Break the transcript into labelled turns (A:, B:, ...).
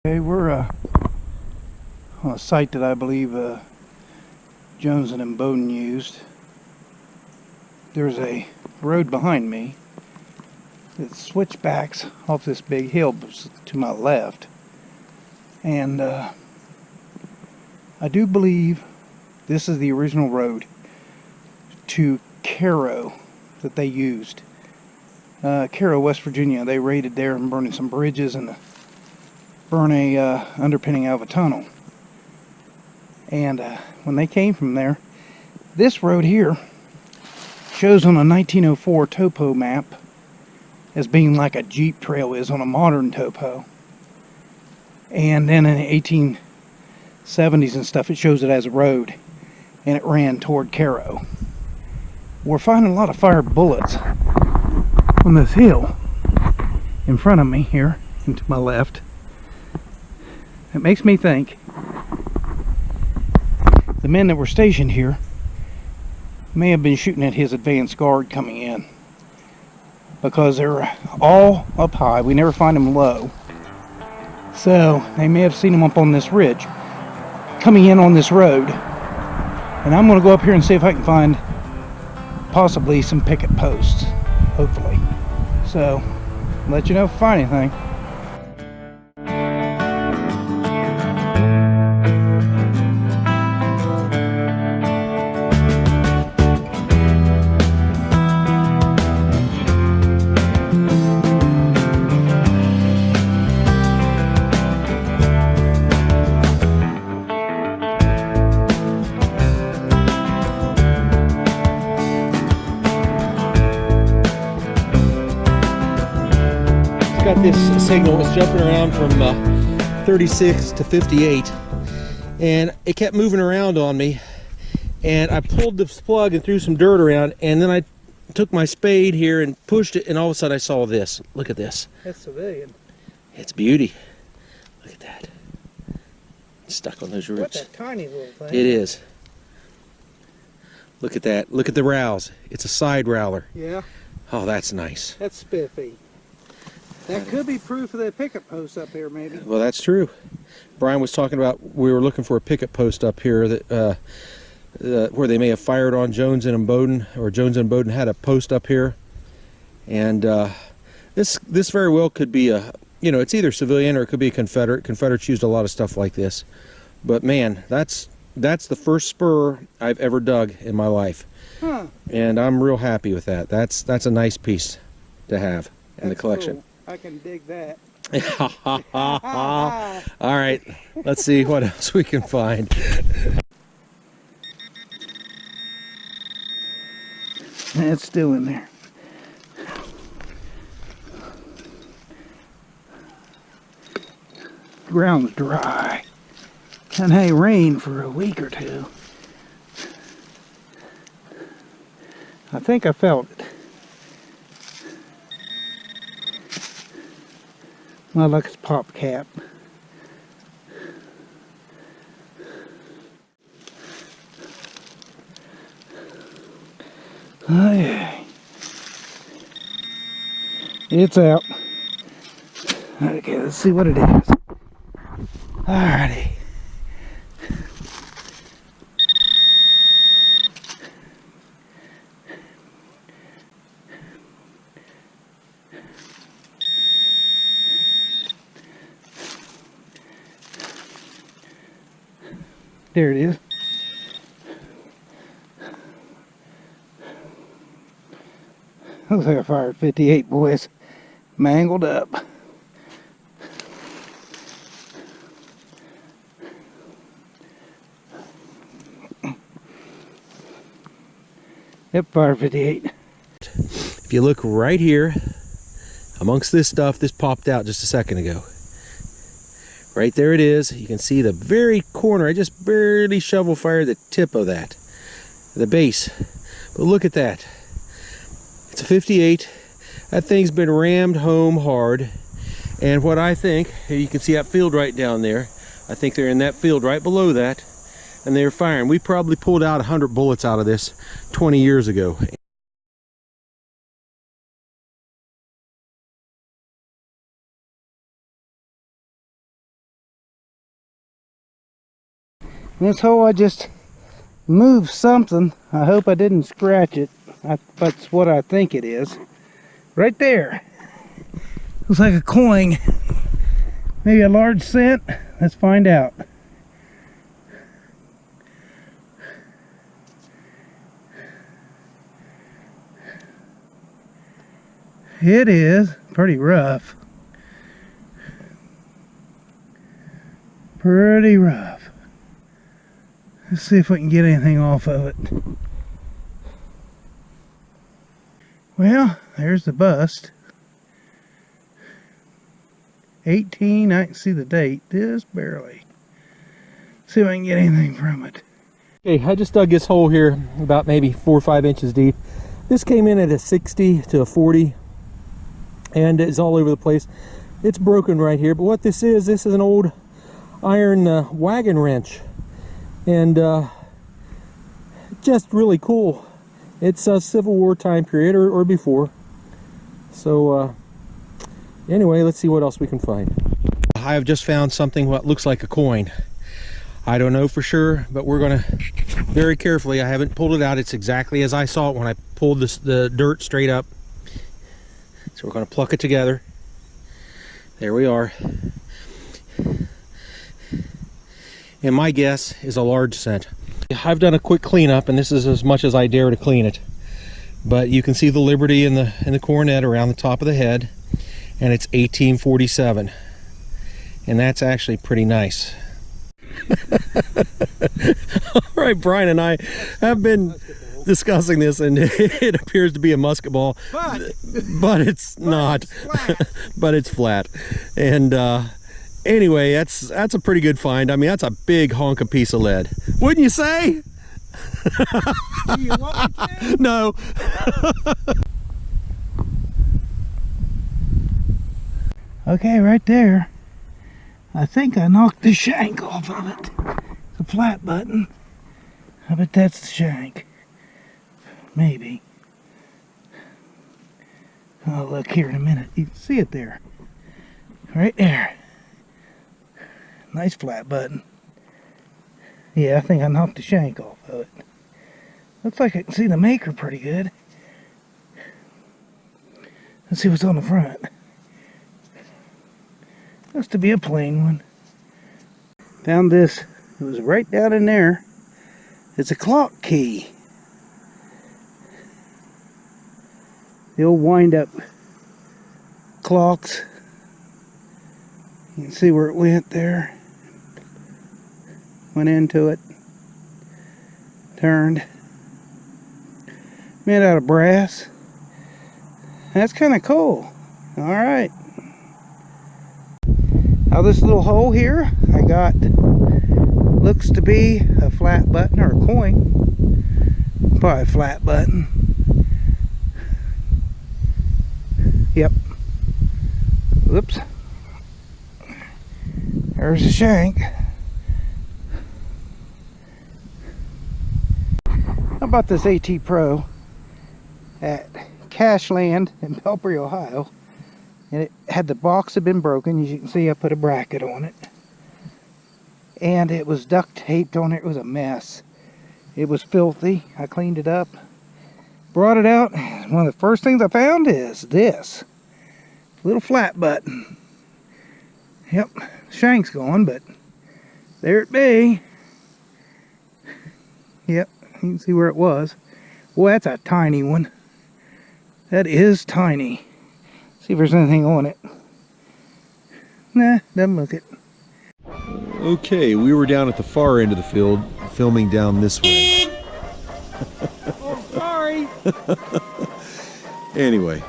A: Okay, we're on a site that I believe Jones and Imboden used. There's a road behind me that switchbacks off this big hill to my left, and I do believe this is the original road to Cairo that they used. Cairo, West Virginia. They raided there and burned some bridges and burn a underpinning out of a tunnel. And when they came from there, this road here shows on a 1904 topo map as being like a Jeep trail is on a modern topo. And then in the 1870s and stuff, it shows it as a road, and it ran toward Cairo. We're finding a lot of fired bullets on this hill in front of me here and to my left. It makes me think the men that were stationed here may have been shooting at his advance guard coming in, because they're all up high. We never find them low, so they may have seen them up on this ridge coming in on this road. And I'm going to go up here and see if I can find possibly some picket posts, hopefully. So let you know if I find anything.
B: Got this signal was jumping around from 36 to 58, and it kept moving around on me, and I pulled this plug and threw some dirt around, and then I took my spade here and pushed it, and all of a sudden I saw this. Look at this.
A: That's civilian.
B: It's beauty. Look at that. It's stuck on those roots.
A: What a tiny little thing.
B: It is. Look at that. Look at the rowels. It's a side rowler.
A: Yeah.
B: Oh, that's nice.
A: That's spiffy. That could be proof of the picket post up here, maybe.
B: Well, that's true. Brian was talking about, we were looking for a picket post up here that where they may have fired on Jones and Imboden, or Jones and Imboden had a post up here. And this very well could be a, you know, it's either civilian or it could be a Confederate. Confederates used a lot of stuff like this. But man, that's the first spur I've ever dug in my life.
A: Huh.
B: And I'm real happy with that. That's a nice piece to have in the collection.
A: Cool. I can dig that.
B: All right, let's see what else we can find.
A: It's still in there. Ground's dry. And hey, rain for a week or two. I think I felt it. My luck is pop cap. Oh yeah. It's out. Okay, let's see what it is. Alrighty. There it is. Looks like I fired 58, boys. Mangled up. Yep, fire 58.
B: If you look right here, amongst this stuff, this popped out just a second ago. Right there it is. You can see the very corner. I just barely shovel fired the tip of that, the base. But look at that. It's a 58. That thing's been rammed home hard. And what I think, you can see that field right down there. I think they're in that field right below that, and they're firing. We probably pulled out 100 bullets out of this 20 years ago.
A: This hole, I just moved something. I hope I didn't scratch it. That's what I think it is. Right there. Looks like a coin. Maybe a large cent. Let's find out. It is pretty rough. Pretty rough. Let's see if we can get anything off of it. Well, there's the bust. 18, I can see the date, just barely. See if I can get anything from it.
B: Okay, I just dug this hole here about maybe 4 or 5 inches deep. This came in at a 60 to a 40 and it's all over the place. It's broken right here, but what this is an old iron wagon wrench, and just really cool. It's a Civil War time period or before. So anyway, let's see what else we can find. I have just found something what looks like a coin. I don't know for sure, but we're gonna very carefully, I haven't pulled it out, it's exactly as I saw it when I pulled the dirt straight up. So we're gonna pluck it together. There we are. And my guess is a large cent. I've done a quick cleanup, and this is as much as I dare to clean it. But you can see the Liberty and the coronet around the top of the head, and it's 1847. And that's actually pretty nice. All right, Brian and I have been discussing this, and it appears to be a musket ball, but it's not. But it's flat. And anyway, that's a pretty good find. I mean, that's a big honking piece of lead, wouldn't you say?
A: Do you want me to?
B: No.
A: Okay, right there. I think I knocked the shank off of it. The flat button. I bet that's the shank. Maybe. I'll look here in a minute. You can see it there. Right there. Nice flat button. Yeah, I think I knocked the shank off of it. Looks like I can see the maker pretty good. Let's see what's on the front. Looks to be a plain one. Found this. It was right down in there. It's a clock key. The old wind-up clocks. You can see where it went there. Went into it. Turned. Made out of brass. That's kind of cool. Alright. Now this little hole here, I got, looks to be a flat button or a coin. Probably a flat button. Yep. Whoops. There's a shank. How about this AT Pro at Cashland in Belpre, Ohio? And it had, the box had been broken. As you can see, I put a bracket on it. And it was duct taped on it. It was a mess. It was filthy. I cleaned it up. Brought it out. One of the first things I found is this. Little flat button. Yep. Shank's gone, but there it be. Yep. You can see where it was. Boy, that's a tiny one. That is tiny. See if there's anything on it. Nah, doesn't look it.
C: Okay, we were down at the far end of the field, filming down this way.
A: Oh, sorry.
C: Anyway,